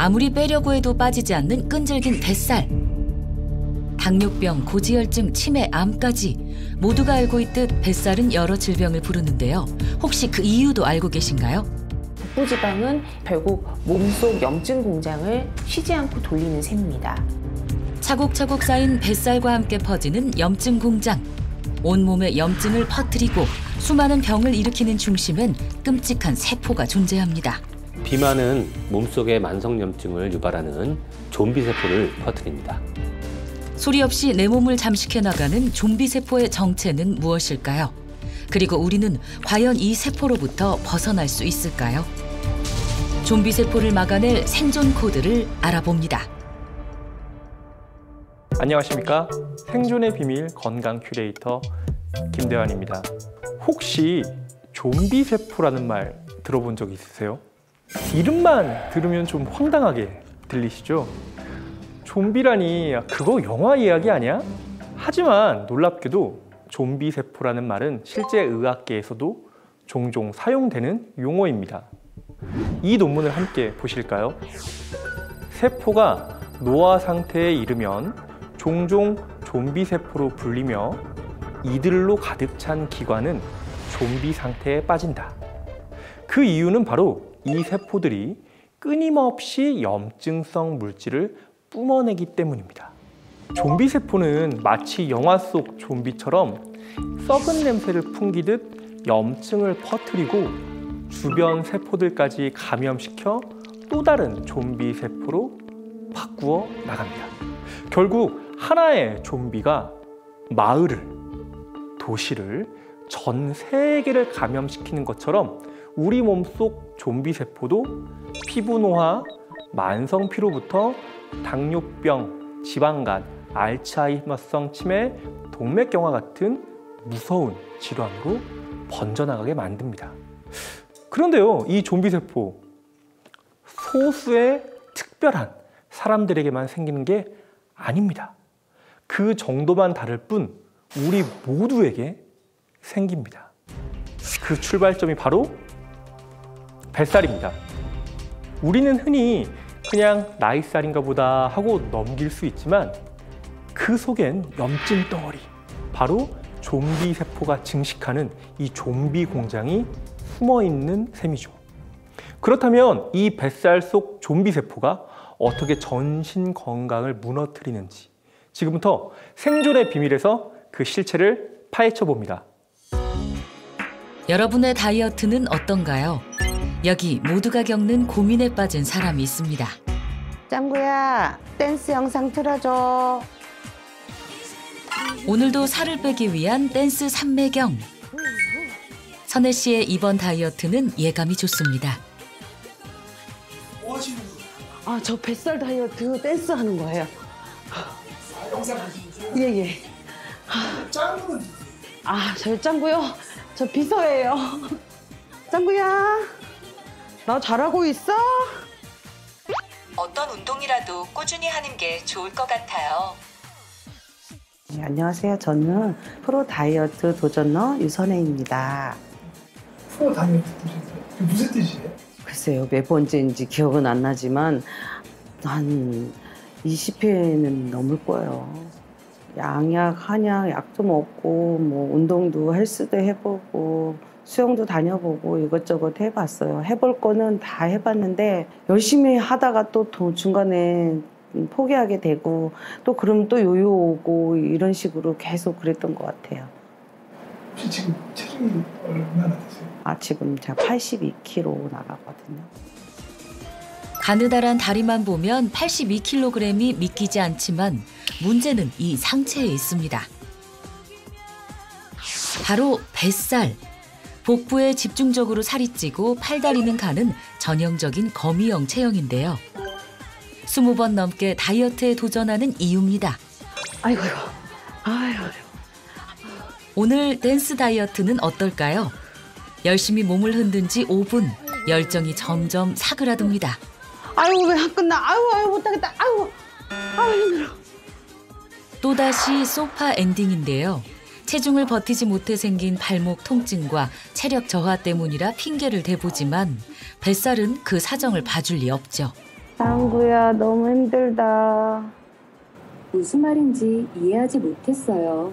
아무리 빼려고 해도 빠지지 않는 끈질긴 뱃살. 당뇨병, 고지혈증, 치매, 암까지 모두가 알고 있듯 뱃살은 여러 질병을 부르는데요. 혹시 그 이유도 알고 계신가요? 복부지방은 결국 몸속 염증 공장을 쉬지 않고 돌리는 셈입니다. 차곡차곡 쌓인 뱃살과 함께 퍼지는 염증 공장. 온몸에 염증을 퍼뜨리고 수많은 병을 일으키는 중심엔 끔찍한 세포가 존재합니다. 비만은 몸속의 만성염증을 유발하는 좀비 세포를 퍼뜨립니다. 소리 없이 내 몸을 잠식해 나가는 좀비 세포의 정체는 무엇일까요? 그리고 우리는 과연 이 세포로부터 벗어날 수 있을까요? 좀비 세포를 막아낼 생존 코드를 알아봅니다. 안녕하십니까? 생존의 비밀 건강 큐레이터 김대환입니다. 혹시 좀비 세포라는 말 들어본 적 있으세요? 이름만 들으면 좀 황당하게 들리시죠? 좀비라니 그거 영화 이야기 아니야? 하지만 놀랍게도 좀비 세포라는 말은 실제 의학계에서도 종종 사용되는 용어입니다. 이 논문을 함께 보실까요? 세포가 노화 상태에 이르면 종종 좀비 세포로 불리며 이들로 가득 찬 기관은 좀비 상태에 빠진다. 그 이유는 바로 이 세포들이 끊임없이 염증성 물질을 뿜어내기 때문입니다. 좀비 세포는 마치 영화 속 좀비처럼 썩은 냄새를 풍기듯 염증을 퍼뜨리고 주변 세포들까지 감염시켜 또 다른 좀비 세포로 바꾸어 나갑니다. 결국 하나의 좀비가 마을을, 도시를, 전 세계를 감염시키는 것처럼 우리 몸속 좀비 세포도 피부 노화, 만성 피로부터 당뇨병, 지방간, 알츠하이머성 치매, 동맥경화 같은 무서운 질환으로 번져나가게 만듭니다. 그런데요, 이 좀비 세포 소수의 특별한 사람들에게만 생기는 게 아닙니다. 그 정도만 다를 뿐 우리 모두에게 생깁니다. 그 출발점이 바로 뱃살입니다. 우리는 흔히 그냥 나이살인가 보다 하고 넘길 수 있지만 그 속엔 염증 덩어리, 바로 좀비 세포가 증식하는 이 좀비 공장이 숨어 있는 셈이죠. 그렇다면 이 뱃살 속 좀비 세포가 어떻게 전신 건강을 무너뜨리는지 지금부터 생존의 비밀에서 그 실체를 파헤쳐 봅니다. 여러분의 다이어트는 어떤가요? 여기 모두가 겪는 고민에 빠진 사람이 있습니다. 짱구야, 댄스 영상 틀어줘. 오늘도 살을 빼기 위한 댄스 삼매경. 선혜 씨의 이번 다이어트는 예감이 좋습니다. 뭐 하시는 거예요? 아, 저 뱃살 다이어트 댄스 하는 거예요. 영상 보시면서요? 예. 짱구는 아, 저 짱구요? 저 비서예요. 짱구야, 나 잘하고 있어? 어떤 운동이라도 꾸준히 하는 게 좋을 것 같아요. 네, 안녕하세요. 저는 프로 다이어트 도전러 유선혜입니다. 프로 다이어트 뜻인가요? 그게 무슨 뜻이에요? 글쎄요, 몇 번째인지 기억은 안 나지만 한 20회는 넘을 거예요. 양약, 한약, 약도 먹고 뭐 운동도 헬스도 해보고 수영도 다녀보고 이것저것 해봤어요. 해볼 거는 다 해봤는데 열심히 하다가 또 중간에 포기하게 되고 또 그럼 또 요요 오고 이런 식으로 계속 그랬던 것 같아요. 혹시 지금 체중이 얼마나 되세요? 지금 제가 82kg 나가거든요. 가느다란 다리만 보면 82kg이 믿기지 않지만 문제는 이 상체에 있습니다. 바로 뱃살. 복부에 집중적으로 살이 찌고 팔다리는 가는 전형적인 거미형 체형인데요. 20번 넘게 다이어트에 도전하는 이유입니다. 아이고. 오늘 댄스 다이어트는 어떨까요? 열심히 몸을 흔든 지 5분, 열정이 점점 사그라듭니다. 아이고, 왜 안 끝나? 아이고, 못하겠다. 아이고, 힘들어. 또다시 소파 엔딩인데요. 체중을 버티지 못해 생긴 발목 통증과 체력 저하 때문이라 핑계를 대보지만 뱃살은 그 사정을 봐줄 리 없죠. 짱구야, 너무 힘들다. 무슨 말인지 이해하지 못했어요.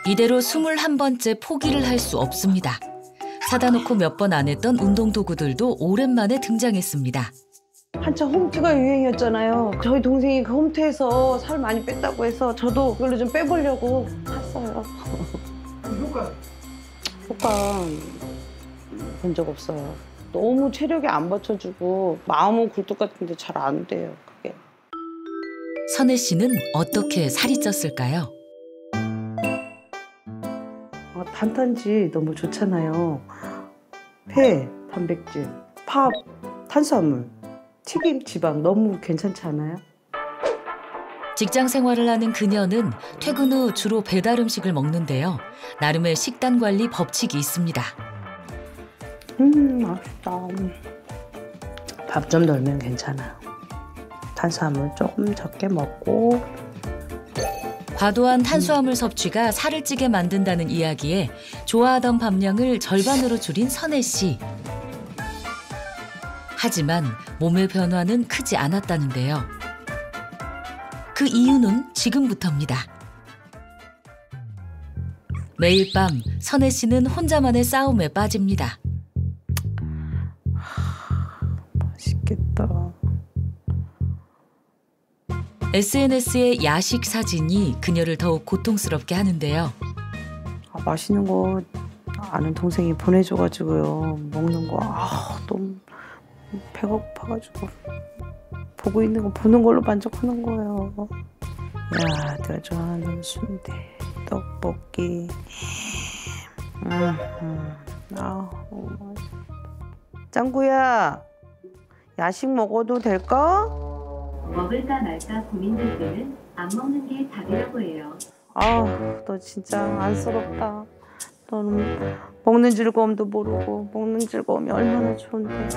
이대로 21번째 포기를 할 수 없습니다. 사다 놓고 몇 번 안 했던 운동 도구들도 오랜만에 등장했습니다. 한참 홈트가 유행이었잖아요. 저희 동생이 그 홈트에서 살 많이 뺐다고 해서 저도 그걸로 좀 빼보려고 샀어요. 효과 효과 본 적 없어요. 너무 체력이 안 받쳐주고 마음은 굴뚝 같은데 잘 안 돼요, 그게. 선혜 씨는 어떻게 살이 쪘을까요? 탄탄지 너무 좋잖아요. 회, 단백질, 밥, 탄수화물, 튀김, 지방 너무 괜찮지 않아요? 직장 생활을 하는 그녀는 퇴근 후 주로 배달 음식을 먹는데요. 나름의 식단 관리 법칙이 있습니다. 맛있다. 밥 좀 넣으면 괜찮아요. 탄수화물 조금 적게 먹고. 과도한 탄수화물 섭취가 살을 찌게 만든다는 이야기에 좋아하던 밥량을 절반으로 줄인 선혜 씨. 하지만 몸의 변화는 크지 않았다는데요. 그 이유는 지금부터입니다. 매일 밤 선혜 씨는 혼자만의 싸움에 빠집니다. 맛있겠다. SNS의 야식 사진이 그녀를 더욱 고통스럽게 하는데요. 맛있는 거 아는 동생이 보내줘가지고요. 먹는 거 너무 배가 고파가지고 보고 있는 거 보는 걸로 만족하는 거예요. 야, 내가 좋아하는 순대, 떡볶이. 너무 맛있다. 짱구야, 야식 먹어도 될까? 먹을까 말까 고민될 때는 안 먹는 게 답이라고 해요. 너 진짜 안쓰럽다. 너는 먹는 즐거움도 모르고 먹는 즐거움이 얼마나 좋은데.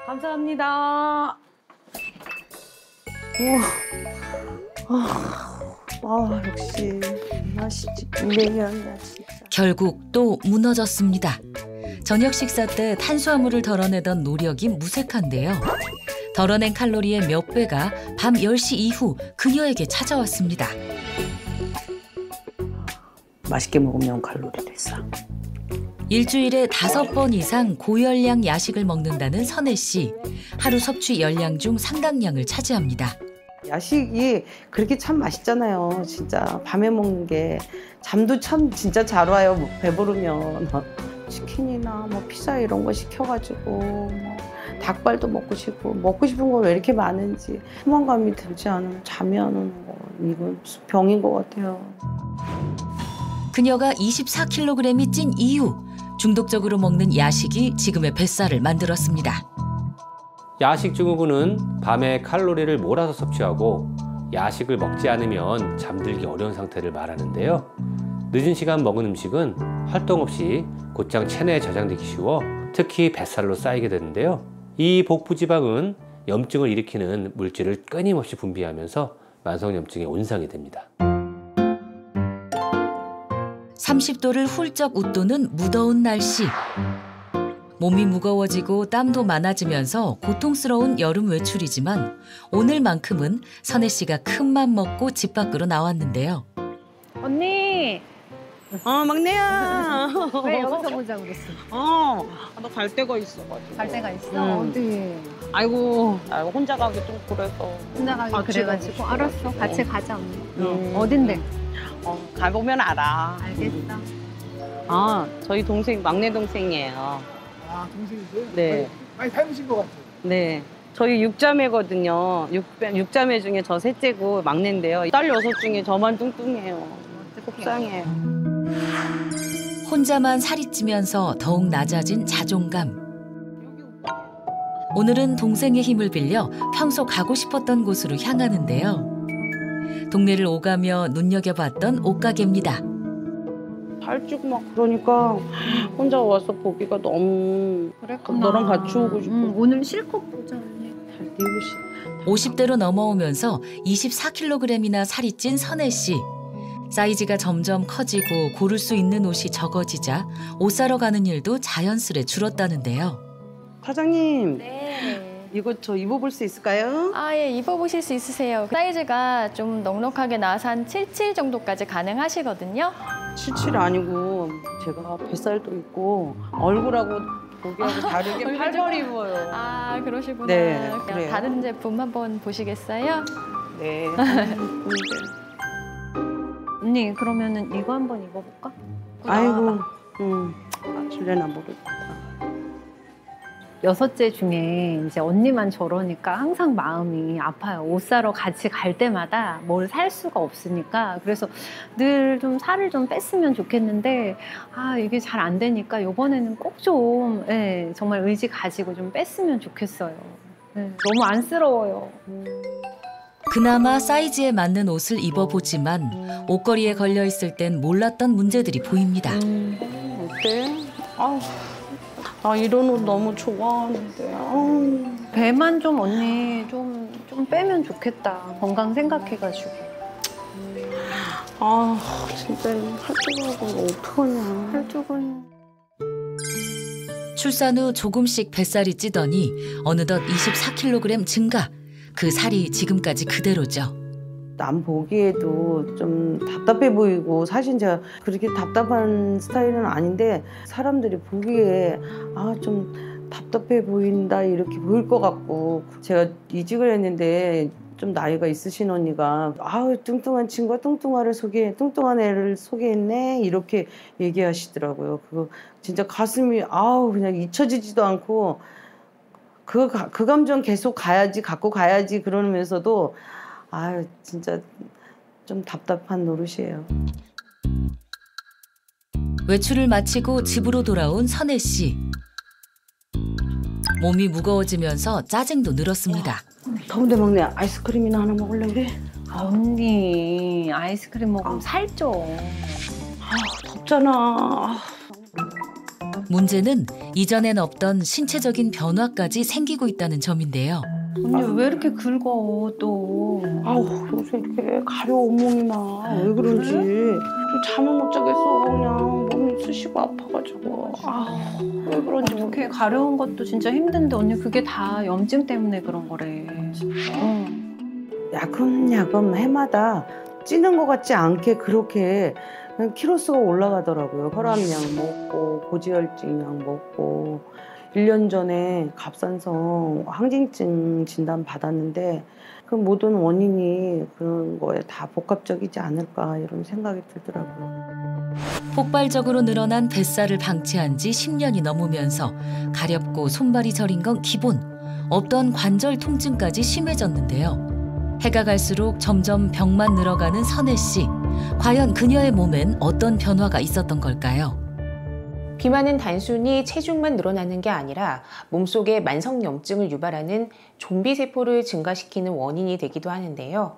감사합니다. 역시 맛있지. 냉면이야 진짜. 결국 또 무너졌습니다. 저녁 식사 때 탄수화물을 덜어내던 노력이 무색한데요. 덜어낸 칼로리의 몇 배가 밤 10시 이후 그녀에게 찾아왔습니다. 맛있게 먹으면 칼로리를 싸. 일주일에 5번 이상 고열량 야식을 먹는다는 선혜 씨. 하루 섭취 열량 중 상당량을 차지합니다. 야식이 그렇게 참 맛있잖아요. 진짜 밤에 먹는 게 잠도 참 진짜 잘 와요. 배부르면 치킨이나 피자 이런 거 시켜가지고 닭발도 먹고 싶은 거 왜 이렇게 많은지 포만감이 들지 않으면 잠이 안 오는 거 이건 무슨 병인 것 같아요. 그녀가 24kg이 찐 이유. 중독적으로 먹는 야식이 지금의 뱃살을 만들었습니다. 야식 증후군은 밤에 칼로리를 몰아서 섭취하고 야식을 먹지 않으면 잠들기 어려운 상태를 말하는데요. 늦은 시간 먹은 음식은 활동 없이 곧장 체내에 저장되기 쉬워 특히 뱃살로 쌓이게 되는데요. 이 복부지방은 염증을 일으키는 물질을 끊임없이 분비하면서 만성염증의 온상이 됩니다. 30도를 훌쩍 웃도는 무더운 날씨. 몸이 무거워지고 땀도 많아지면서 고통스러운 여름 외출이지만 오늘만큼은 선혜 씨가 큰 맘 먹고 집 밖으로 나왔는데요. 언니. 막내야. 왜 여기서 보자고 그랬어? 나 갈 데가 있어가지고. 갈 데가 있어? 어디? 아이고, 혼자 가기 좀 그래서. 혼자 가기 그래가지고 알았어. 같이 가자 언니. 어딘데? 가보면 알아. 알겠어. 저희 동생 막내 동생이에요. 동생이세요? 네. 많이 닮으신 것 같아요. 네. 저희 6자매거든요. 6자매 중에 저 셋째고 막내인데요. 딸 6 중에 저만 뚱뚱해요. 속상해요. 혼자만 살이 찌면서 더욱 낮아진 자존감. 오늘은 동생의 힘을 빌려 평소 가고 싶었던 곳으로 향하는데요. 동네를 오가며 눈여겨봤던 옷가게입니다. 살찌고 막 그러니까 혼자 와서 보기가 너무 너랑 같이 오고 싶어. 오늘 실컷 보자 언니. 잘 뛰고 싶어. 50대로 넘어오면서 24kg이나 살이 찐 선혜 씨. 사이즈가 점점 커지고 고를 수 있는 옷이 적어지자 옷 사러 가는 일도 자연스레 줄었다는데요. 사장님, 네. 이거 저 입어볼 수 있을까요? 아, 예, 입어보실 수 있으세요. 사이즈가 좀 넉넉하게 나와서 한 77 정도까지 가능하시거든요. 77 아니고 제가 뱃살도 있고 얼굴하고 보기하고 다르게 얼굴 팔벌 좀- 입어요. 아, 그러시구나. 네, 그냥 그래요. 다른 제품 한번 보시겠어요? 네. 언니 그러면은 이거 한번 입어볼까? 아이고, 줄래나 모르겠다. 여섯째 중에 이제 언니만 저러니까 항상 마음이 아파요. 옷 사러 같이 갈 때마다 뭘 살 수가 없으니까. 그래서 늘 좀 살을 좀 뺐으면 좋겠는데 아 이게 잘 안 되니까 이번에는 꼭 좀 정말 의지 가지고 좀 뺐으면 좋겠어요. 너무 안쓰러워요. 그나마 사이즈에 맞는 옷을 입어보지만 옷걸이에 걸려있을 땐 몰랐던 문제들이 보입니다. 어때? 아우, 나 이런 옷 너무 좋아하는데. 배만 좀 언니 좀 빼면 좋겠다. 건강 생각해가지고. 아, 진짜 활동하고 어떡하냐. 팔뚝은 출산 후 조금씩 뱃살이 찌더니 어느덧 24kg 증가. 그 살이 지금까지 그대로죠. 남 보기에도 좀 답답해 보이고 사실 제가 그렇게 답답한 스타일은 아닌데 사람들이 보기에 아 좀 답답해 보인다 이렇게 보일 것 같고 제가 이직을 했는데 좀 나이가 있으신 언니가 아우 뚱뚱한 친구가 뚱뚱한 애를 소개했네 이렇게 얘기하시더라고요. 그거 진짜 가슴이 아우 그냥 잊혀지지도 않고 그 감정 계속 갖고 가야지 그러면서도 아 진짜 좀 답답한 노릇이에요. 외출을 마치고 집으로 돌아온 선혜 씨. 몸이 무거워지면서 짜증도 늘었습니다. 더운데 먹네. 아이스크림이나 하나 먹을래 우리? 언니 아이스크림 먹으면 살쪄. 덥잖아. 문제는 이전엔 없던 신체적인 변화까지 생기고 있다는 점인데요. 언니 왜 이렇게 긁어 또? 아우 요새 이렇게 가려 온몸이나 왜 그런지 좀 잠을 못 자겠어. 그냥 몸이 쑤시고 아파가지고 왜 그런지 이렇게 가려운 것도 진짜 힘든데 언니 그게 다 염증 때문에 그런 거래. 야금야금 해마다 찌는 것 같지 않게 그렇게 그냥 키로수가 올라가더라고요. 혈압약 먹고 고지혈증 약 먹고 1년 전에 갑상선 항진증 진단 받았는데 그 모든 원인이 그런 거에 다 복합적이지 않을까 이런 생각이 들더라고요. 폭발적으로 늘어난 뱃살을 방치한 지 10년이 넘으면서 가렵고 손발이 저린 건 기본, 없던 관절 통증까지 심해졌는데요. 해가 갈수록 점점 병만 늘어가는 선혜 씨. 과연 그녀의 몸엔 어떤 변화가 있었던 걸까요? 비만은 단순히 체중만 늘어나는 게 아니라 몸속에 만성염증을 유발하는 좀비세포를 증가시키는 원인이 되기도 하는데요.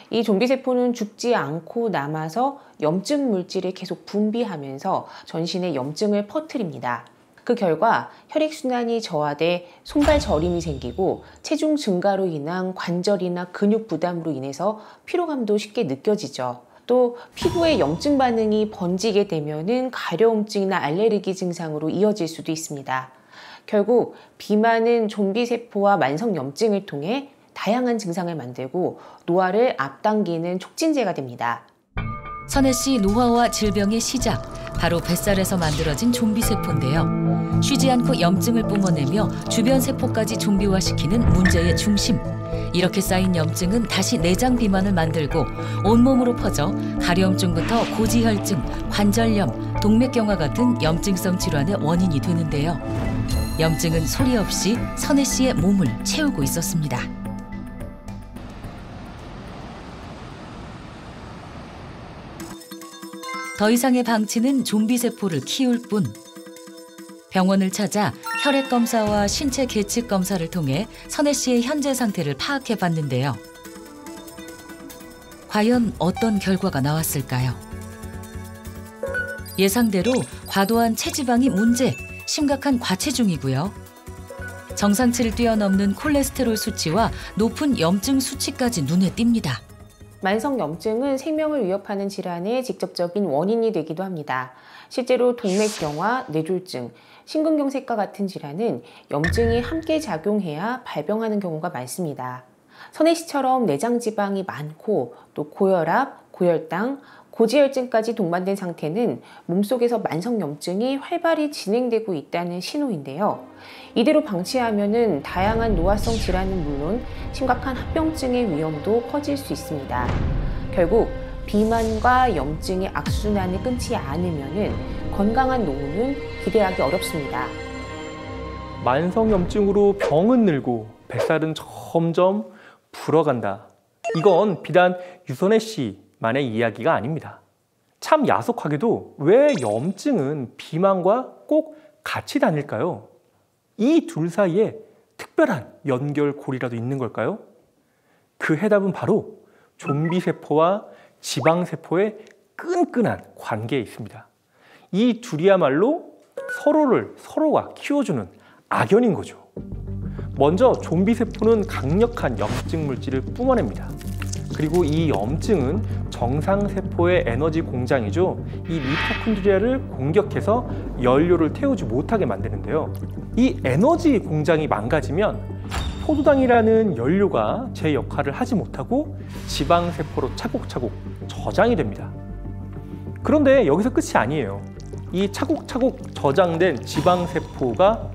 이 좀비세포는 죽지 않고 남아서 염증 물질을 계속 분비하면서 전신에 염증을 퍼뜨립니다. 그 결과 혈액순환이 저하돼 손발 저림이 생기고 체중 증가로 인한 관절이나 근육 부담으로 인해서 피로감도 쉽게 느껴지죠. 또 피부에 염증 반응이 번지게 되면은 가려움증이나 알레르기 증상으로 이어질 수도 있습니다. 결국 비만은 좀비세포와 만성염증을 통해 다양한 증상을 만들고 노화를 앞당기는 촉진제가 됩니다. 선혜 씨 노화와 질병의 시작, 바로 뱃살에서 만들어진 좀비세포인데요. 쉬지 않고 염증을 뿜어내며 주변 세포까지 좀비화시키는 문제의 중심. 이렇게 쌓인 염증은 다시 내장 비만을 만들고 온몸으로 퍼져 가려움증부터 고지혈증, 관절염, 동맥경화 같은 염증성 질환의 원인이 되는데요. 염증은 소리 없이 선혜 씨의 몸을 채우고 있었습니다. 더 이상의 방치는 좀비세포를 키울 뿐. 병원을 찾아 혈액 검사와 신체 계측 검사를 통해 선혜 씨의 현재 상태를 파악해 봤는데요. 과연 어떤 결과가 나왔을까요? 예상대로 과도한 체지방이 문제, 심각한 과체중이고요. 정상치를 뛰어넘는 콜레스테롤 수치와 높은 염증 수치까지 눈에 띕니다. 만성염증은 생명을 위협하는 질환의 직접적인 원인이 되기도 합니다. 실제로 동맥경화, 뇌졸중, 심근경색과 같은 질환은 염증이 함께 작용해야 발병하는 경우가 많습니다. 선혜 씨처럼 내장 지방이 많고 또 고혈압, 고혈당, 고지혈증까지 동반된 상태는 몸속에서 만성염증이 활발히 진행되고 있다는 신호인데요. 이대로 방치하면은 다양한 노화성 질환은 물론 심각한 합병증의 위험도 커질 수 있습니다. 결국 비만과 염증의 악순환을 끊지 않으면은 건강한 노후는 기대하기 어렵습니다. 만성염증으로 병은 늘고 뱃살은 점점 불어간다. 이건 비단 유선혜 씨만의 이야기가 아닙니다. 참 야속하게도 왜 염증은 비만과 꼭 같이 다닐까요? 이 둘 사이에 특별한 연결고리라도 있는 걸까요? 그 해답은 바로 좀비세포와 지방세포의 끈끈한 관계에 있습니다. 이 둘이야말로 서로가 키워주는 악연인 거죠. 먼저 좀비세포는 강력한 염증 물질을 뿜어냅니다. 그리고 이 염증은 정상세포의 에너지 공장이죠. 이 미토콘드리아를 공격해서 연료를 태우지 못하게 만드는데요. 이 에너지 공장이 망가지면 포도당이라는 연료가 제 역할을 하지 못하고 지방세포로 차곡차곡 저장이 됩니다. 그런데 여기서 끝이 아니에요. 이 차곡차곡 저장된 지방세포가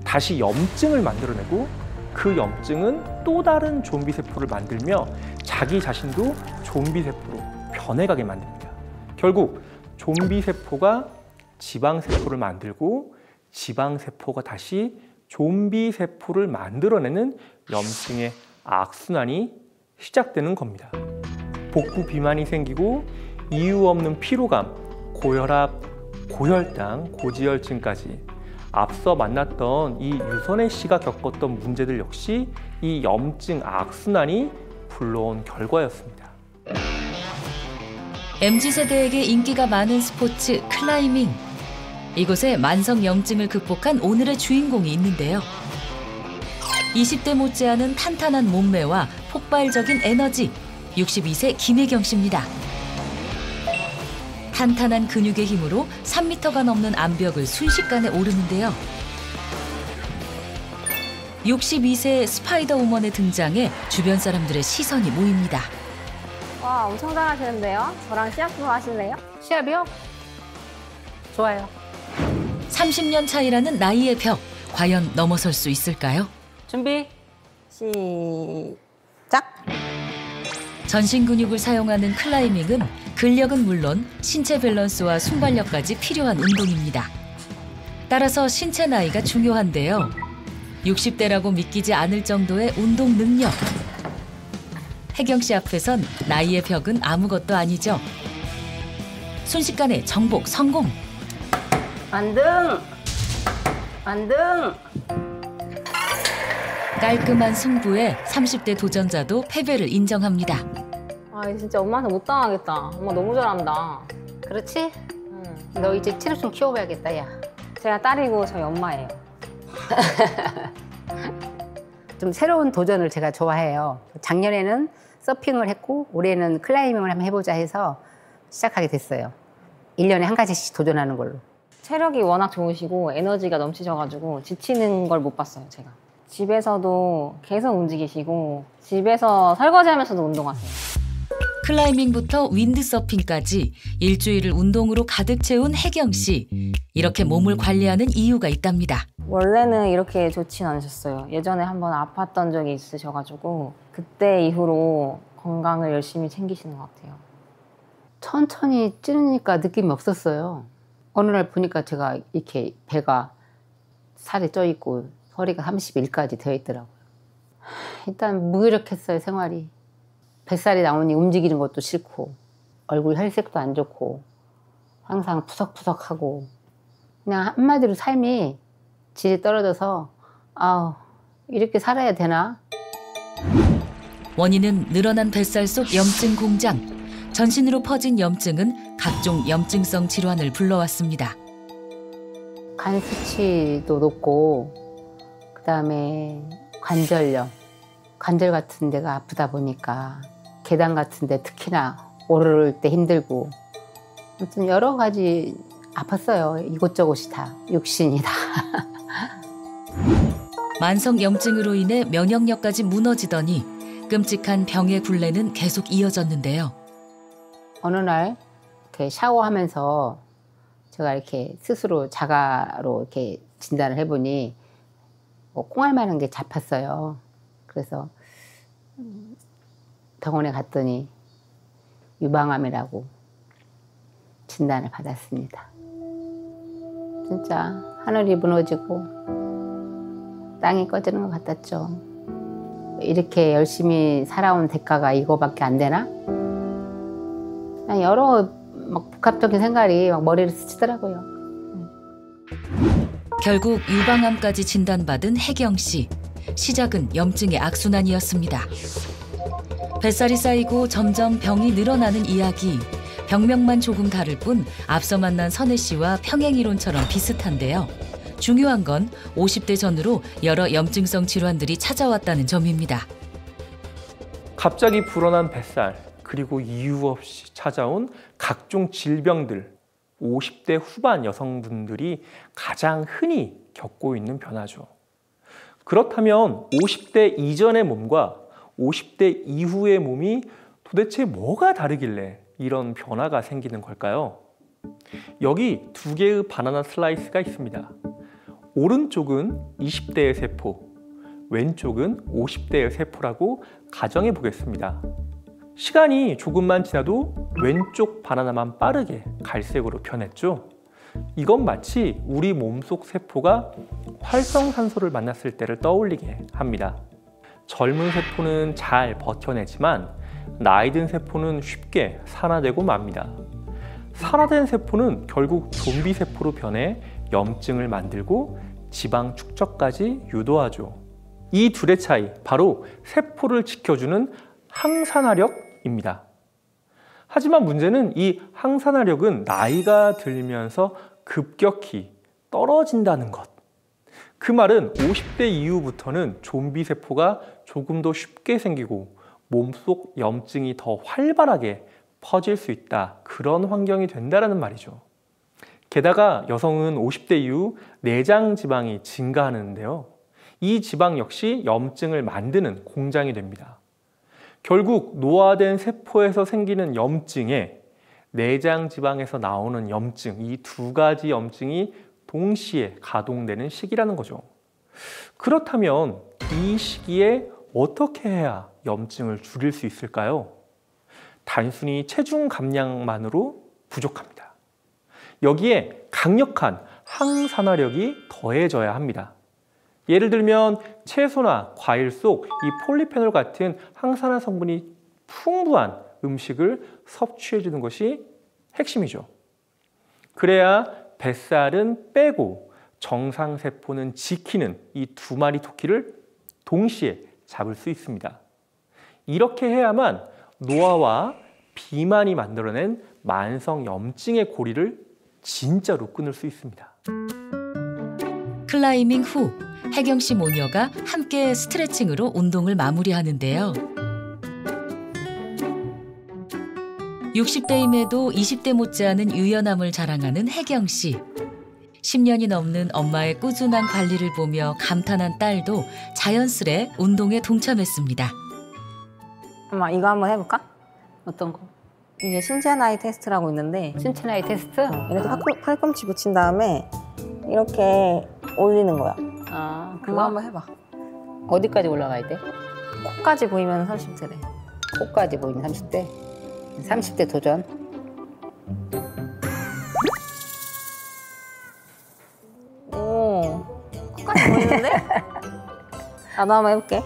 다시 염증을 만들어내고 그 염증은 또 다른 좀비세포를 만들며 자기 자신도 좀비세포로 변해가게 만듭니다. 결국 좀비세포가 지방세포를 만들고 지방세포가 다시 좀비세포를 만들어내는 염증의 악순환이 시작되는 겁니다. 복부 비만이 생기고 이유 없는 피로감, 고혈압, 고혈당, 고지혈증까지 앞서 만났던 이 유선혜 씨가 겪었던 문제들 역시 이 염증 악순환이 불러온 결과였습니다. MZ세대에게 인기가 많은 스포츠 클라이밍. 이곳에 만성염증을 극복한 오늘의 주인공이 있는데요. 20대 못지않은 탄탄한 몸매와 폭발적인 에너지, 62세 김혜경 씨입니다. 탄탄한 근육의 힘으로 3m가 넘는 암벽을 순식간에 오르는데요. 62세 스파이더 우먼의 등장에 주변 사람들의 시선이 모입니다. 와, 엄청 잘하시는데요? 저랑 시합 좀 하실래요? 시합이요? 좋아요. 30년 차이라는 나이의 벽, 과연 넘어설 수 있을까요? 준비, 시작! 전신 근육을 사용하는 클라이밍은 근력은 물론 신체 밸런스와 순발력까지 필요한 운동입니다. 따라서 신체 나이가 중요한데요. 60대라고 믿기지 않을 정도의 운동 능력. 혜경 씨 앞에선 나이의 벽은 아무것도 아니죠. 순식간에 정복 성공. 반등! 반등! 깔끔한 승부에 30대 도전자도 패배를 인정합니다. 아, 이거 진짜 엄마한테 못 당하겠다. 엄마 너무 잘한다. 그렇지? 너 이제 체력 좀 키워봐야겠다, 야. 제가 딸이고 저희 엄마예요. 좀 새로운 도전을 제가 좋아해요. 작년에는 서핑을 했고 올해는 클라이밍을 한번 해보자 해서 시작하게 됐어요. 1년에 한 가지씩 도전하는 걸로. 체력이 워낙 좋으시고 에너지가 넘치셔가지고 지치는 걸 못 봤어요, 제가. 집에서도 계속 움직이시고 집에서 설거지하면서도 운동하세요. 클라이밍부터 윈드서핑까지 일주일을 운동으로 가득 채운 혜경 씨. 이렇게 몸을 관리하는 이유가 있답니다. 원래는 이렇게 좋진 않으셨어요. 예전에 한번 아팠던 적이 있으셔가지고 그때 이후로 건강을 열심히 챙기시는 것 같아요. 천천히 찌르니까 느낌이 없었어요. 어느 날 보니까 제가 이렇게 배가 살이 쪄 있고 허리가 31까지 되어 있더라고요. 일단 무기력했어요, 생활이. 뱃살이 나오니 움직이는 것도 싫고 얼굴 혈색도 안 좋고 항상 푸석푸석하고 그냥 한마디로 삶이 질이 떨어져서 아우, 이렇게 살아야 되나? 원인은 늘어난 뱃살 속 염증 공장. 전신으로 퍼진 염증은 각종 염증성 질환을 불러왔습니다. 간 수치도 높고 그다음에 관절염, 관절 같은 데가 아프다 보니까 계단 같은데 특히나 오를 때 힘들고 아무튼 여러 가지 아팠어요. 이곳저곳이 다 육신이 다. 만성 염증으로 인해 면역력까지 무너지더니 끔찍한 병의 굴레는 계속 이어졌는데요. 어느 날 이렇게 샤워하면서 제가 이렇게 스스로 자가로 이렇게 진단을 해보니 콩알만한 게 잡혔어요. 그래서 병원에 갔더니 유방암이라고 진단을 받았습니다. 진짜 하늘이 무너지고 땅이 꺼지는 것 같았죠. 이렇게 열심히 살아온 대가가 이거밖에 안 되나? 그냥 여러 막 복합적인 생각이 막 머리를 스치더라고요. 결국 유방암까지 진단받은 혜경 씨. 시작은 염증의 악순환이었습니다. 뱃살이 쌓이고 점점 병이 늘어나는 이야기. 병명만 조금 다를 뿐 앞서 만난 선혜 씨와 평행이론처럼 비슷한데요. 중요한 건 50대 전후로 여러 염증성 질환들이 찾아왔다는 점입니다. 갑자기 불어난 뱃살, 그리고 이유 없이 찾아온 각종 질병들, 50대 후반 여성분들이 가장 흔히 겪고 있는 변화죠. 그렇다면 50대 이전의 몸과 50대 이후의 몸이 도대체 뭐가 다르길래 이런 변화가 생기는 걸까요? 여기 두 개의 바나나 슬라이스가 있습니다. 오른쪽은 20대의 세포, 왼쪽은 50대의 세포라고 가정해 보겠습니다. 시간이 조금만 지나도 왼쪽 바나나만 빠르게 갈색으로 변했죠. 이건 마치 우리 몸속 세포가 활성산소를 만났을 때를 떠올리게 합니다. 젊은 세포는 잘 버텨내지만 나이 든 세포는 쉽게 산화되고 맙니다. 산화된 세포는 결국 좀비 세포로 변해 염증을 만들고 지방 축적까지 유도하죠. 이 둘의 차이, 바로 세포를 지켜주는 항산화력입니다. 하지만 문제는 이 항산화력은 나이가 들면서 급격히 떨어진다는 것. 그 말은 50대 이후부터는 좀비 세포가 조금 더 쉽게 생기고 몸속 염증이 더 활발하게 퍼질 수 있다. 그런 환경이 된다는 말이죠. 게다가 여성은 50대 이후 내장 지방이 증가하는데요. 이 지방 역시 염증을 만드는 공장이 됩니다. 결국 노화된 세포에서 생기는 염증에 내장 지방에서 나오는 염증, 이 두 가지 염증이 동시에 가동되는 시기라는 거죠. 그렇다면 이 시기에 어떻게 해야 염증을 줄일 수 있을까요? 단순히 체중 감량만으로 부족합니다. 여기에 강력한 항산화력이 더해져야 합니다. 예를 들면 채소나 과일 속 이 폴리페놀 같은 항산화 성분이 풍부한 음식을 섭취해 주는 것이 핵심이죠. 그래야 뱃살은 빼고 정상세포는 지키는 이 두 마리 토끼를 동시에 잡을 수 있습니다. 이렇게 해야만 노화와 비만이 만들어낸 만성 염증의 고리를 진짜로 끊을 수 있습니다. 클라이밍 후 혜경 씨 모녀가 함께 스트레칭으로 운동을 마무리하는데요. 60대임에도 20대 못지않은 유연함을 자랑하는 혜경 씨. 10년이 넘는 엄마의 꾸준한 관리를 보며 감탄한 딸도 자연스레 운동에 동참했습니다. 엄마 이거 한번 해볼까? 어떤 거? 이게 신체 나이 테스트라고 있는데 신체 나이 테스트? 이렇게 팔꿈치 붙인 다음에 이렇게 올리는 거야. 아, 그거 한번 해봐. 어디까지 올라가야 돼? 코까지 보이면 30대래. 코까지 보이면 30대? 30대 도전. 오, 코까지 보이는데? 나도 한번 해볼게.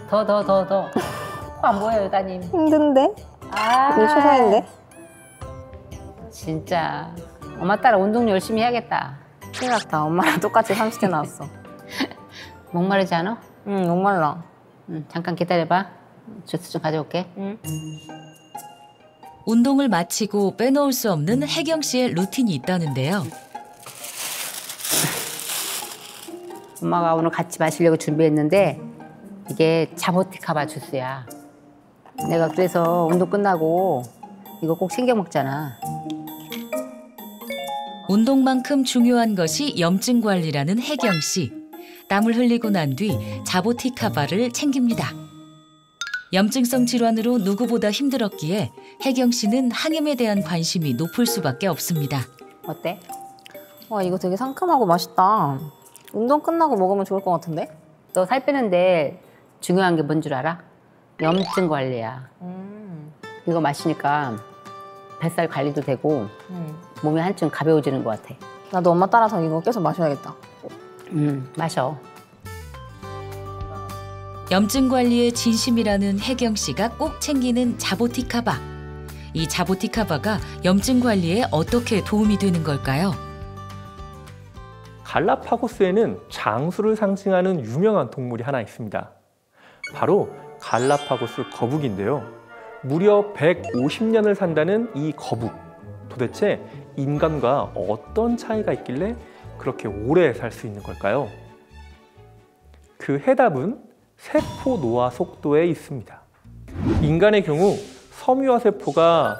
더. 안 보여요, 따님. 힘든데? 아, 이게 최선인데? 진짜 엄마 따라 운동 열심히 해야겠다. 큰일 났다. 엄마랑 똑같이 30대 나왔어. 목마르지 않아? 응, 목말라. 잠깐 기다려봐. 주스 좀 가져올게. 운동을 마치고 빼놓을 수 없는 혜경 씨의 루틴이 있다는데요. 엄마가 오늘 같이 마시려고 준비했는데 이게 자보티카바 주스야. 내가 그래서 운동 끝나고 이거 꼭 챙겨 먹잖아. 운동만큼 중요한 것이 염증 관리라는 혜경 씨. 땀을 흘리고 난 뒤 자보티카바를 챙깁니다. 염증성 질환으로 누구보다 힘들었기에 혜경 씨는 항염에 대한 관심이 높을 수밖에 없습니다. 어때? 와, 이거 되게 상큼하고 맛있다. 운동 끝나고 먹으면 좋을 것 같은데? 너 살 빼는데 중요한 게 뭔 줄 알아? 염증 관리야. 이거 마시니까 뱃살 관리도 되고 몸이 한층 가벼워지는 것 같아. 나도 엄마 따라서 이거 계속 마셔야겠다. 마셔. 염증 관리에 진심이라는 혜경 씨가 꼭 챙기는 자보티카바. 이 자보티카바가 염증 관리에 어떻게 도움이 되는 걸까요? 갈라파고스에는 장수를 상징하는 유명한 동물이 하나 있습니다. 바로 갈라파고스 거북인데요. 무려 150년을 산다는 이 거북. 도대체 인간과 어떤 차이가 있길래 그렇게 오래 살 수 있는 걸까요? 그 해답은 세포 노화 속도에 있습니다. 인간의 경우 섬유화 세포가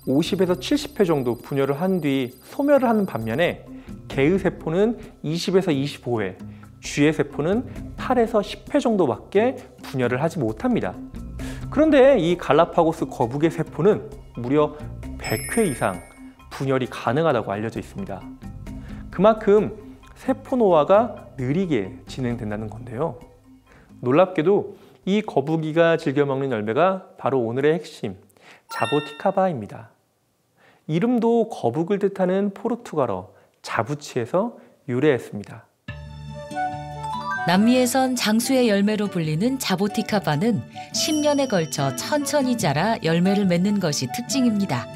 50에서 70회 정도 분열을 한 뒤 소멸을 하는 반면에 개의 세포는 20에서 25회, 쥐의 세포는 8에서 10회 정도밖에 분열을 하지 못합니다. 그런데 이 갈라파고스 거북의 세포는 무려 100회 이상 분열이 가능하다고 알려져 있습니다. 그만큼 세포 노화가 느리게 진행된다는 건데요. 놀랍게도 이 거북이가 즐겨 먹는 열매가 바로 오늘의 핵심, 자보티카바입니다. 이름도 거북을 뜻하는 포르투갈어 자부치에서 유래했습니다. 남미에선 장수의 열매로 불리는 자보티카바는 10년에 걸쳐 천천히 자라 열매를 맺는 것이 특징입니다.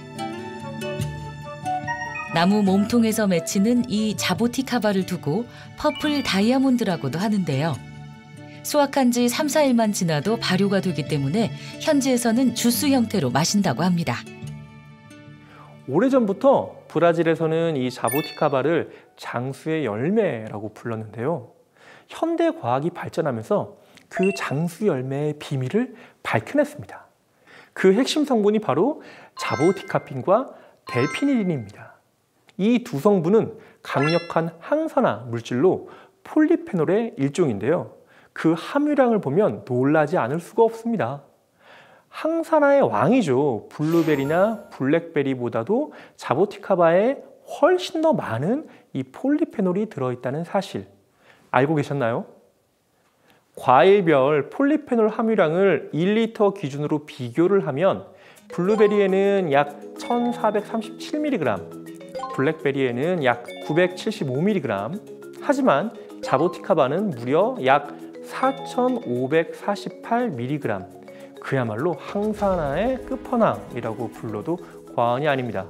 나무 몸통에서 맺히는 이 자보티카바를 두고 퍼플 다이아몬드라고도 하는데요. 수확한 지 3, 4일만 지나도 발효가 되기 때문에 현지에서는 주스 형태로 마신다고 합니다. 오래전부터 브라질에서는 이 자보티카바를 장수의 열매라고 불렀는데요. 현대 과학이 발전하면서 그 장수 열매의 비밀을 밝혀냈습니다. 그 핵심 성분이 바로 자보티카핀과 델피니린입니다. 이 두 성분은 강력한 항산화 물질로 폴리페놀의 일종인데요. 그 함유량을 보면 놀라지 않을 수가 없습니다. 항산화의 왕이죠. 블루베리나 블랙베리보다도 자보티카바에 훨씬 더 많은 이 폴리페놀이 들어있다는 사실 알고 계셨나요? 과일별 폴리페놀 함유량을 1리터 기준으로 비교를 하면 블루베리에는 약 1437mg, 블랙베리에는 약 975mg, 하지만 자보티카바는 무려 약 4548mg, 그야말로 항산화의 끝판왕이라고 불러도 과언이 아닙니다.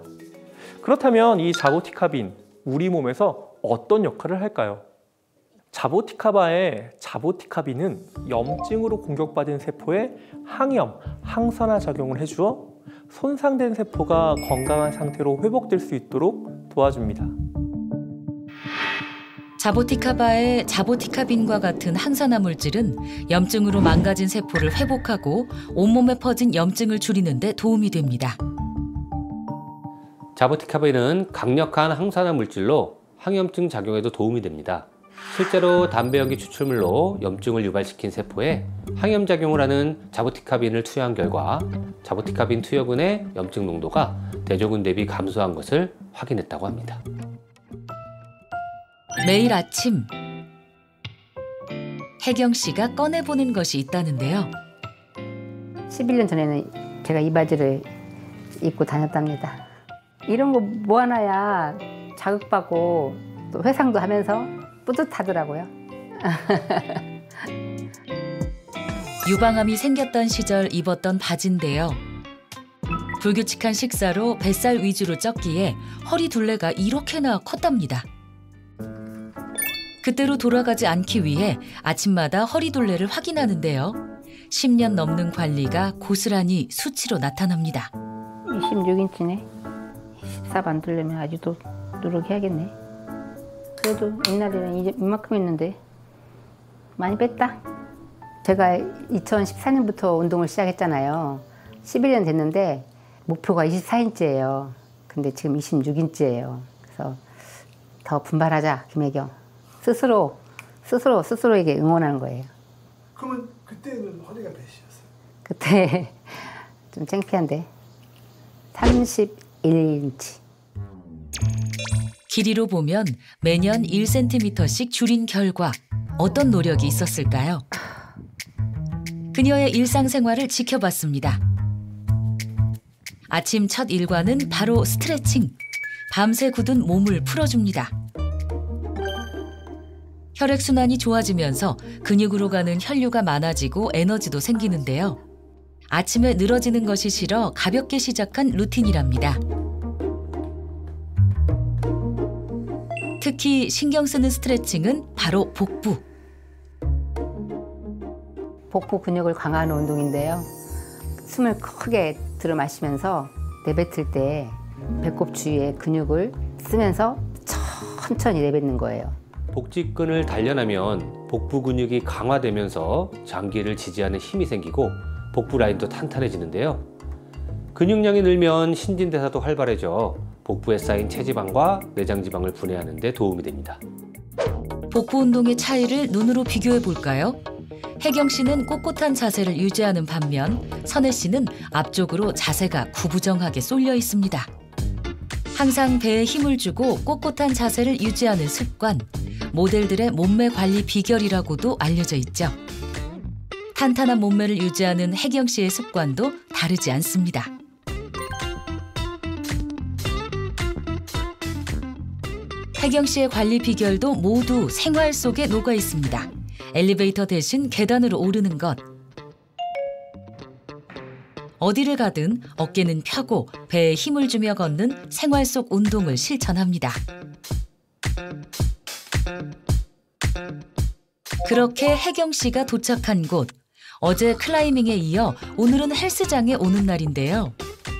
그렇다면 이 자보티카빈, 우리 몸에서 어떤 역할을 할까요? 자보티카바의 자보티카빈은 염증으로 공격받은 세포에 항염, 항산화 작용을 해주어 손상된 세포가 건강한 상태로 회복될 수 있도록 도와줍니다. 자보티카바의 자보티카빈과 같은 항산화 물질은 염증으로 망가진 세포를 회복하고 온몸에 퍼진 염증을 줄이는 데 도움이 됩니다. 자보티카빈은 강력한 항산화 물질로 항염증 작용에도 도움이 됩니다. 실제로 담배 연기 추출물로 염증을 유발시킨 세포에 항염작용을 하는 자보티카빈을 투여한 결과 자보티카빈 투여군의 염증 농도가 대조군 대비 감소한 것을 확인했다고 합니다. 매일 아침 혜경 씨가 꺼내보는 것이 있다는데요. 11년 전에는 제가 이 바지를 입고 다녔답니다. 이런 거 뭐 하나야 자극받고 또 회상도 하면서 뿌듯하더라고요. 유방암이 생겼던 시절 입었던 바지인데요. 불규칙한 식사로 뱃살 위주로 쪘기에 허리 둘레가 이렇게나 컸답니다. 그때로 돌아가지 않기 위해 아침마다 허리 둘레를 확인하는데요. 10년 넘는 관리가 고스란히 수치로 나타납니다. 26인치네. 14 만들려면 아직도 노력해야겠네. 그래도 옛날에는 이제 이만큼 했는데 많이 뺐다. 제가 2014년부터 운동을 시작했잖아요. 11년 됐는데 목표가 24인치예요. 근데 지금 26인치예요. 그래서 더 분발하자, 김혜경. 스스로에게 응원하는 거예요. 그러면 그때는 허리가 몇이었어요? 그때 좀 창피한데 31인치. 길이로 보면 매년 1cm씩 줄인 결과 어떤 노력이 있었을까요? 그녀의 일상생활을 지켜봤습니다. 아침 첫 일과는 바로 스트레칭. 밤새 굳은 몸을 풀어줍니다. 혈액순환이 좋아지면서 근육으로 가는 혈류가 많아지고 에너지도 생기는데요. 아침에 늘어지는 것이 싫어 가볍게 시작한 루틴이랍니다. 특히 신경 쓰는 스트레칭은 바로 복부. 복부 근육을 강화하는 운동인데요. 숨을 크게 들어 마시면서 내뱉을 때 배꼽 주위에 근육을 쓰면서 천천히 내뱉는 거예요. 복직근을 단련하면 복부 근육이 강화되면서 장기를 지지하는 힘이 생기고 복부 라인도 탄탄해지는데요. 근육량이 늘면 신진대사도 활발해져 복부에 쌓인 체지방과 내장지방을 분해하는 데 도움이 됩니다. 복부 운동의 차이를 눈으로 비교해 볼까요? 혜경 씨는 꼿꼿한 자세를 유지하는 반면 선혜 씨는 앞쪽으로 자세가 구부정하게 쏠려 있습니다. 항상 배에 힘을 주고 꼿꼿한 자세를 유지하는 습관, 모델들의 몸매 관리 비결이라고도 알려져 있죠. 탄탄한 몸매를 유지하는 혜경 씨의 습관도 다르지 않습니다. 혜경 씨의 관리 비결도 모두 생활 속에 녹아 있습니다. 엘리베이터 대신 계단으로 오르는 것. 어디를 가든 어깨는 펴고 배에 힘을 주며 걷는 생활 속 운동을 실천합니다. 그렇게 혜경 씨가 도착한 곳. 어제 클라이밍에 이어 오늘은 헬스장에 오는 날인데요.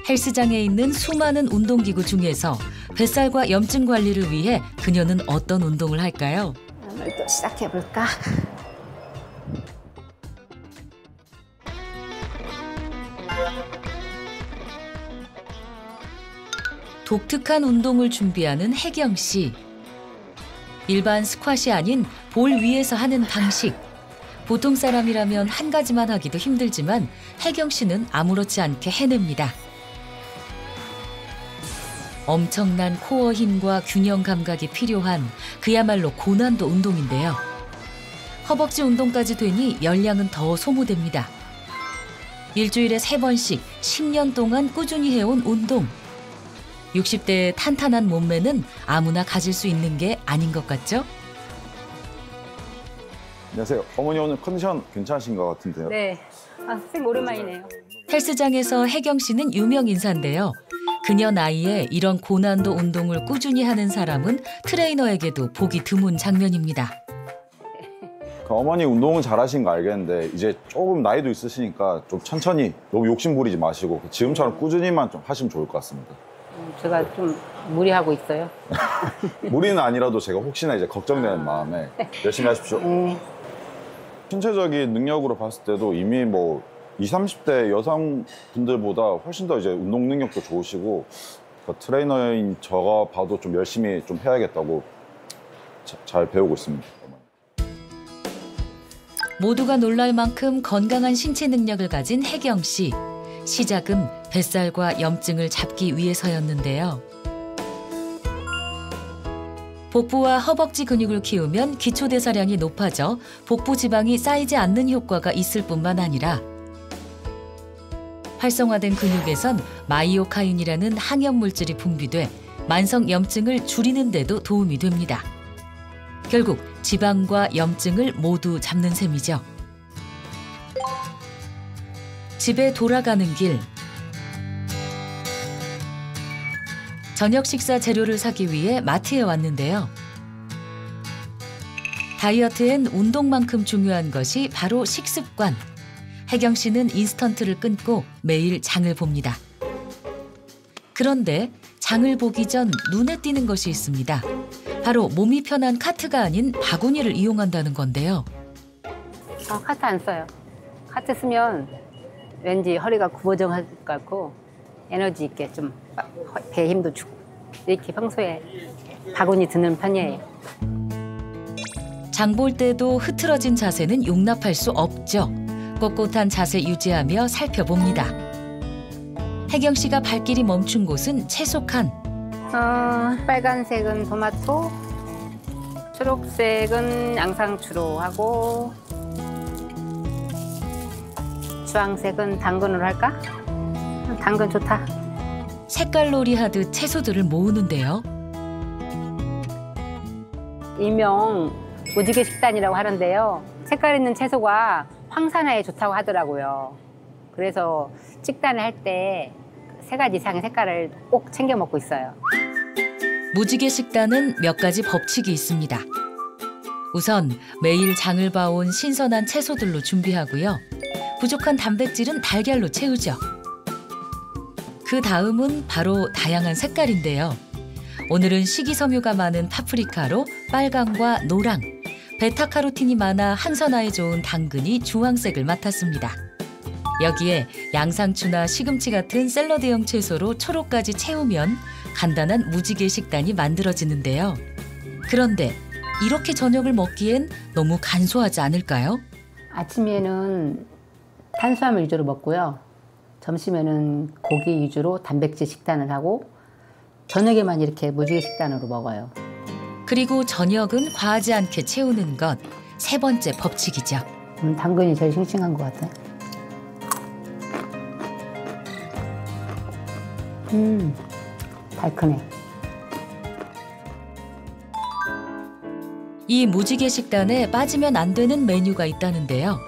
헬스장에 있는 수많은 운동기구 중에서 뱃살과 염증 관리를 위해 그녀는 어떤 운동을 할까요? 오늘 또 시작해볼까? 독특한 운동을 준비하는 혜경 씨. 일반 스쿼시 아닌 볼 위에서 하는 방식. 보통 사람이라면 한 가지만 하기도 힘들지만 혜경 씨는 아무렇지 않게 해냅니다. 엄청난 코어 힘과 균형 감각이 필요한 그야말로 고난도 운동인데요. 허벅지 운동까지 되니 열량은 더 소모됩니다. 일주일에 3번씩 10년 동안 꾸준히 해온 운동. 60대의 탄탄한 몸매는 아무나 가질 수 있는 게 아닌 것 같죠? 안녕하세요. 어머니 오늘 컨디션 괜찮으신 것 같은데요? 네. 아, 선생님 오랜만이네요. 헬스장에서 혜경 씨는 유명 인사인데요. 그녀 나이에 이런 고난도 운동을 꾸준히 하는 사람은 트레이너에게도 보기 드문 장면입니다. 어머니 운동은 잘하신 거 알겠는데 이제 조금 나이도 있으시니까 좀 천천히 너무 욕심 부리지 마시고 지금처럼 꾸준히만 좀 하시면 좋을 것 같습니다. 제가 좀 무리하고 있어요. 무리는 아니라도 제가 혹시나 이제 걱정되는 마음에 열심히 하십시오. 신체적인 능력으로 봤을 때도 이미 뭐 20, 30대 여성분들보다 훨씬 더 이제 운동 능력도 좋으시고 트레이너인 저가 봐도 좀 열심히 좀 해야겠다고 잘 배우고 있습니다. 모두가 놀랄 만큼 건강한 신체 능력을 가진 혜경 씨. 시작은 뱃살과 염증을 잡기 위해서였는데요. 복부와 허벅지 근육을 키우면 기초대사량이 높아져 복부 지방이 쌓이지 않는 효과가 있을 뿐만 아니라 활성화된 근육에선 마이오카인이라는 항염물질이 분비돼 만성 염증을 줄이는 데도 도움이 됩니다. 결국 지방과 염증을 모두 잡는 셈이죠. 집에 돌아가는 길. 저녁 식사 재료를 사기 위해 마트에 왔는데요. 다이어트엔 운동만큼 중요한 것이 바로 식습관. 혜경 씨는 인스턴트를 끊고 매일 장을 봅니다. 그런데 장을 보기 전 눈에 띄는 것이 있습니다. 바로 몸이 편한 카트가 아닌 바구니를 이용한다는 건데요. 카트 안 써요. 카트 쓰면 왠지 허리가 구부정할 것 같고 에너지 있게 좀 배에 힘도 주고 이렇게 평소에 바구니 드는 편이에요. 장 볼 때도 흐트러진 자세는 용납할 수 없죠. 꼿꼿한 자세 유지하며 살펴봅니다. 혜경 씨가 발길이 멈춘 곳은 채소 칸. 빨간색은 토마토, 초록색은 양상추로 하고 주황색은 당근으로 할까? 당근 좋다. 색깔놀이 하듯 채소들을 모으는데요. 일명 무지개 식단이라고 하는데요. 색깔 있는 채소가 황산화에 좋다고 하더라고요. 그래서 식단을 할 때 3가지 이상의 색깔을 꼭 챙겨 먹고 있어요. 무지개 식단은 몇 가지 법칙이 있습니다. 우선 매일 장을 봐온 신선한 채소들로 준비하고요. 부족한 단백질은 달걀로 채우죠. 그 다음은 바로 다양한 색깔인데요. 오늘은 식이섬유가 많은 파프리카로 빨강과 노랑, 베타카로틴이 많아 항산화에 좋은 당근이 주황색을 맡았습니다. 여기에 양상추나 시금치 같은 샐러드형 채소로 초록까지 채우면 간단한 무지개 식단이 만들어지는데요. 그런데 이렇게 저녁을 먹기엔 너무 간소하지 않을까요? 아침에는 탄수화물 위주로 먹고요. 점심에는 고기 위주로 단백질 식단을 하고 저녁에만 이렇게 무지개 식단으로 먹어요. 그리고 저녁은 과하지 않게 채우는 것, 3번째 법칙이죠. 당근이 제일 싱싱한 것 같아. 달큰해. 이 무지개 식단에 빠지면 안 되는 메뉴가 있다는데요.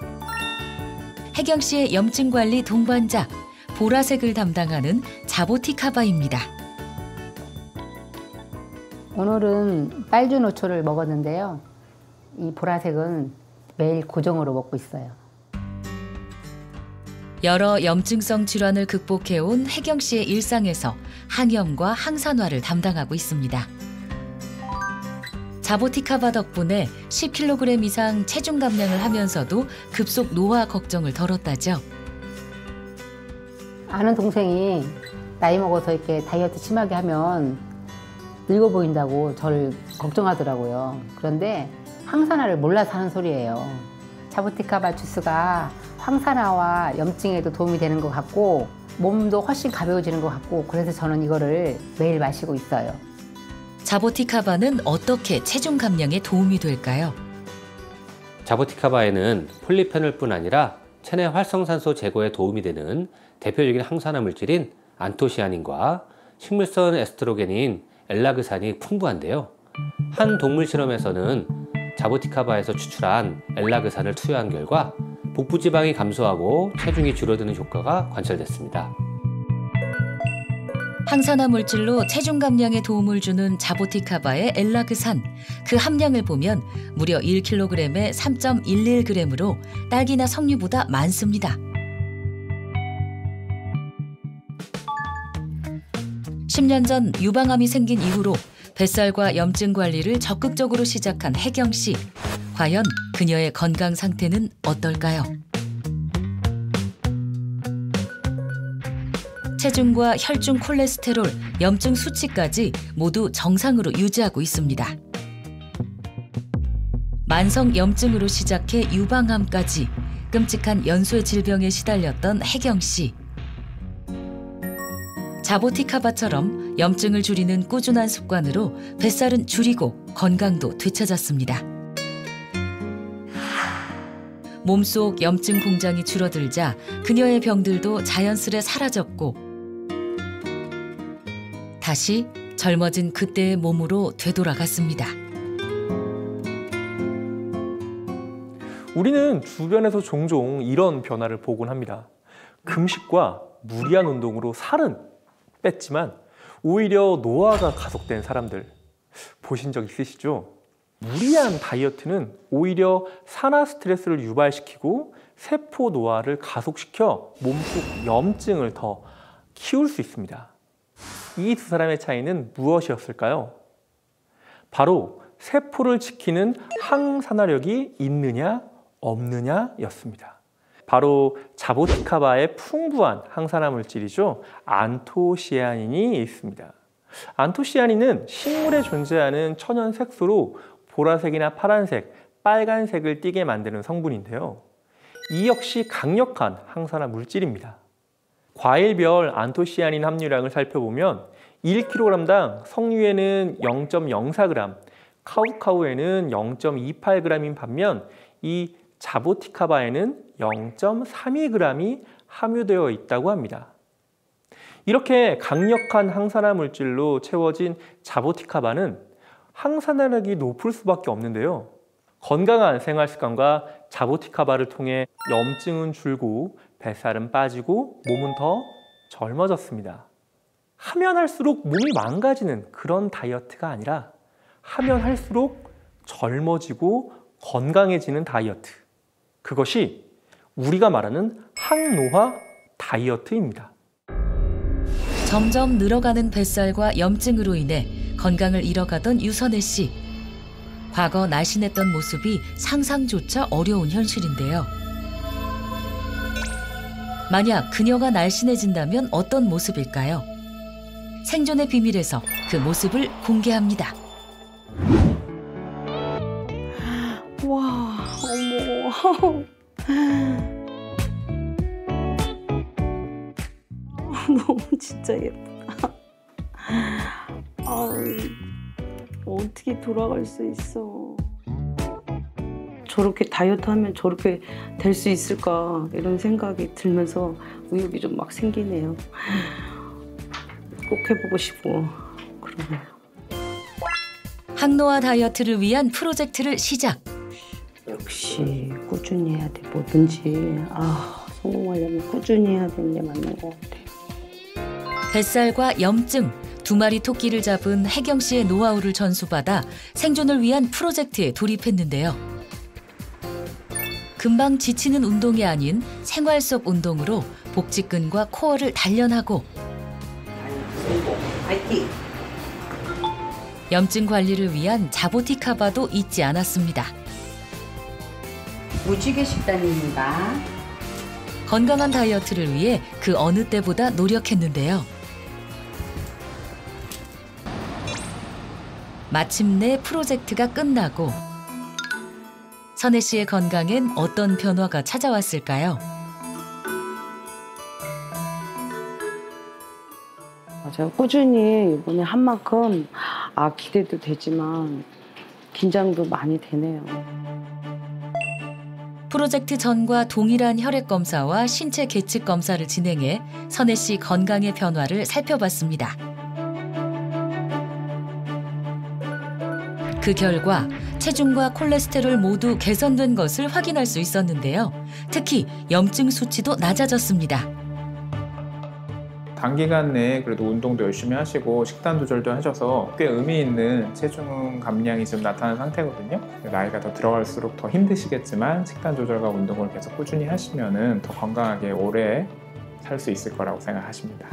혜경 씨의 염증 관리 동반자, 보라색을 담당하는 자보티카바입니다. 오늘은 빨주노초를 먹었는데요. 이 보라색은 매일 고정으로 먹고 있어요. 여러 염증성 질환을 극복해온 혜경 씨의 일상에서 항염과 항산화를 담당하고 있습니다. 자보티카바 덕분에 10kg 이상 체중 감량을 하면서도 급속 노화 걱정을 덜었다죠. 아는 동생이 나이 먹어서 이렇게 다이어트 심하게 하면 늙어 보인다고 저를 걱정하더라고요. 그런데 항산화를 몰라서 하는 소리예요. 자보티카바 주스가 황산화와 염증에도 도움이 되는 것 같고 몸도 훨씬 가벼워지는 것 같고 그래서 저는 이거를 매일 마시고 있어요. 자보티카바는 어떻게 체중 감량에 도움이 될까요? 자보티카바에는 폴리페놀뿐 아니라 체내 활성산소 제거에 도움이 되는 대표적인 항산화 물질인 안토시아닌과 식물성 에스트로겐인 엘라그산이 풍부한데요. 한 동물 실험에서는 자보티카바에서 추출한 엘라그산을 투여한 결과 복부 지방이 감소하고 체중이 줄어드는 효과가 관찰됐습니다. 항산화 물질로 체중 감량에 도움을 주는 자보티카바의 엘라그산, 그 함량을 보면 무려 1kg에 3.11g으로 딸기나 석류보다 많습니다. 10년 전 유방암이 생긴 이후로 뱃살과 염증 관리를 적극적으로 시작한 혜경 씨. 과연 그녀의 건강 상태는 어떨까요? 체중과 혈중 콜레스테롤, 염증 수치까지 모두 정상으로 유지하고 있습니다. 만성 염증으로 시작해 유방암까지 끔찍한 연쇄 질병에 시달렸던 혜경 씨. 자보티카바처럼 염증을 줄이는 꾸준한 습관으로 뱃살은 줄이고 건강도 되찾았습니다. 몸속 염증 공장이 줄어들자 그녀의 병들도 자연스레 사라졌고 다시 젊어진 그때의 몸으로 되돌아갔습니다. 우리는 주변에서 종종 이런 변화를 보곤 합니다. 금식과 무리한 운동으로 살은 뺐지만 오히려 노화가 가속된 사람들 보신 적 있으시죠? 무리한 다이어트는 오히려 산화 스트레스를 유발시키고 세포 노화를 가속시켜 몸속 염증을 더 키울 수 있습니다. 이 두 사람의 차이는 무엇이었을까요? 바로 세포를 지키는 항산화력이 있느냐 없느냐였습니다. 바로 자보티카바에 풍부한 항산화 물질이죠. 안토시아닌이 있습니다. 안토시아닌은 식물에 존재하는 천연 색소로 보라색이나 파란색, 빨간색을 띠게 만드는 성분인데요. 이 역시 강력한 항산화 물질입니다. 과일별 안토시아닌 함유량을 살펴보면 1kg당 석류에는 0.04g, 카우카우에는 0.28g인 반면 이 자보티카바에는 0.32g이 함유되어 있다고 합니다. 이렇게 강력한 항산화 물질로 채워진 자보티카바는 항산화력이 높을 수밖에 없는데요. 건강한 생활 습관과 자보티카바를 통해 염증은 줄고 뱃살은 빠지고 몸은 더 젊어졌습니다. 하면 할수록 몸이 망가지는 그런 다이어트가 아니라 하면 할수록 젊어지고 건강해지는 다이어트. 그것이 우리가 말하는 항노화 다이어트입니다. 점점 늘어가는 뱃살과 염증으로 인해 건강을 잃어가던 유선혜 씨. 과거 날씬했던 모습이 상상조차 어려운 현실인데요. 만약 그녀가 날씬해진다면 어떤 모습일까요? 생존의 비밀에서 그 모습을 공개합니다. 와, 어머. 너무 진짜 예쁘다. 어떻게 돌아갈 수 있어. 저렇게 다이어트 하면 저렇게 될 수 있을까 이런 생각이 들면서 의욕이 좀 막 생기네요. 꼭 해보고 싶고 그러네요. 항노화 다이어트를 위한 프로젝트를 시작. 역시 꾸준히 해야 돼. 뭐든지 성공하려면 꾸준히 해야 되는 게 맞는 것 같아요. 뱃살과 염증, 2마리 토끼를 잡은 혜경 씨의 노하우를 전수받아 생존을 위한 프로젝트에 돌입했는데요. 금방 지치는 운동이 아닌 생활 속 운동으로 복직근과 코어를 단련하고 파이팅! 염증 관리를 위한 자보티카바도 잊지 않았습니다. 무지개 식단입니다. 건강한 다이어트를 위해 그 어느 때보다 노력했는데요. 마침내 프로젝트가 끝나고 선혜 씨의 건강엔 어떤 변화가 찾아왔을까요? 제가 꾸준히 이번에 한 만큼 기대도 되지만 긴장도 많이 되네요. 프로젝트 전과 동일한 혈액 검사와 신체 계측 검사를 진행해 선혜 씨 건강의 변화를 살펴봤습니다. 그 결과 체중과 콜레스테롤 모두 개선된 것을 확인할 수 있었는데요. 특히 염증 수치도 낮아졌습니다. 단기간 내에 그래도 운동도 열심히 하시고 식단 조절도 하셔서 꽤 의미 있는 체중 감량이 지금 나타난 상태거든요. 나이가 더 들어갈수록 더 힘드시겠지만 식단 조절과 운동을 계속 꾸준히 하시면 더 건강하게 오래 살 수 있을 거라고 생각하십니다.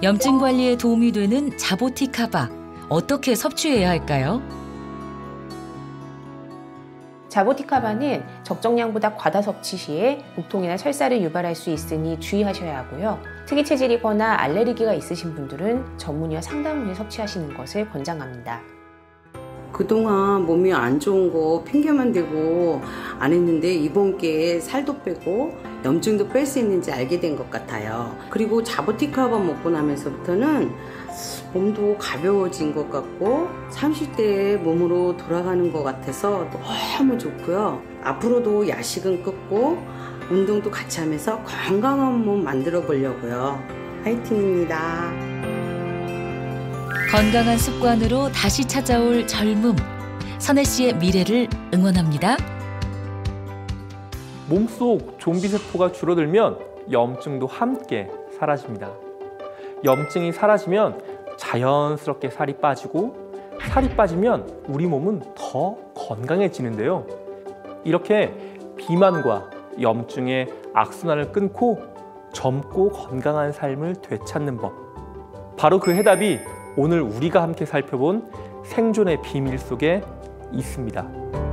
염증 관리에 도움이 되는 자보티카바, 어떻게 섭취해야 할까요? 자보티카바는 적정량보다 과다 섭취 시에 복통이나 설사를 유발할 수 있으니 주의하셔야 하고요. 특이 체질이거나 알레르기가 있으신 분들은 전문의와 상담 후에 섭취하시는 것을 권장합니다. 그동안 몸이 안 좋은 거 핑계만 대고 안 했는데 이번 기회에 살도 빼고 염증도 뺄 수 있는지 알게 된 것 같아요. 그리고 자보티카바 먹고 나면서부터는 몸도 가벼워진 것 같고 30대의 몸으로 돌아가는 것 같아서 너무 좋고요. 앞으로도 야식은 끊고 운동도 같이 하면서 건강한 몸 만들어 보려고요. 화이팅입니다. 건강한 습관으로 다시 찾아올 젊음. 선혜 씨의 미래를 응원합니다. 몸속 좀비세포가 줄어들면 염증도 함께 사라집니다. 염증이 사라지면 자연스럽게 살이 빠지고 살이 빠지면 우리 몸은 더 건강해지는데요. 이렇게 비만과 염증의 악순환을 끊고 젊고 건강한 삶을 되찾는 법. 바로 그 해답이 오늘 우리가 함께 살펴본 생존의 비밀 속에 있습니다.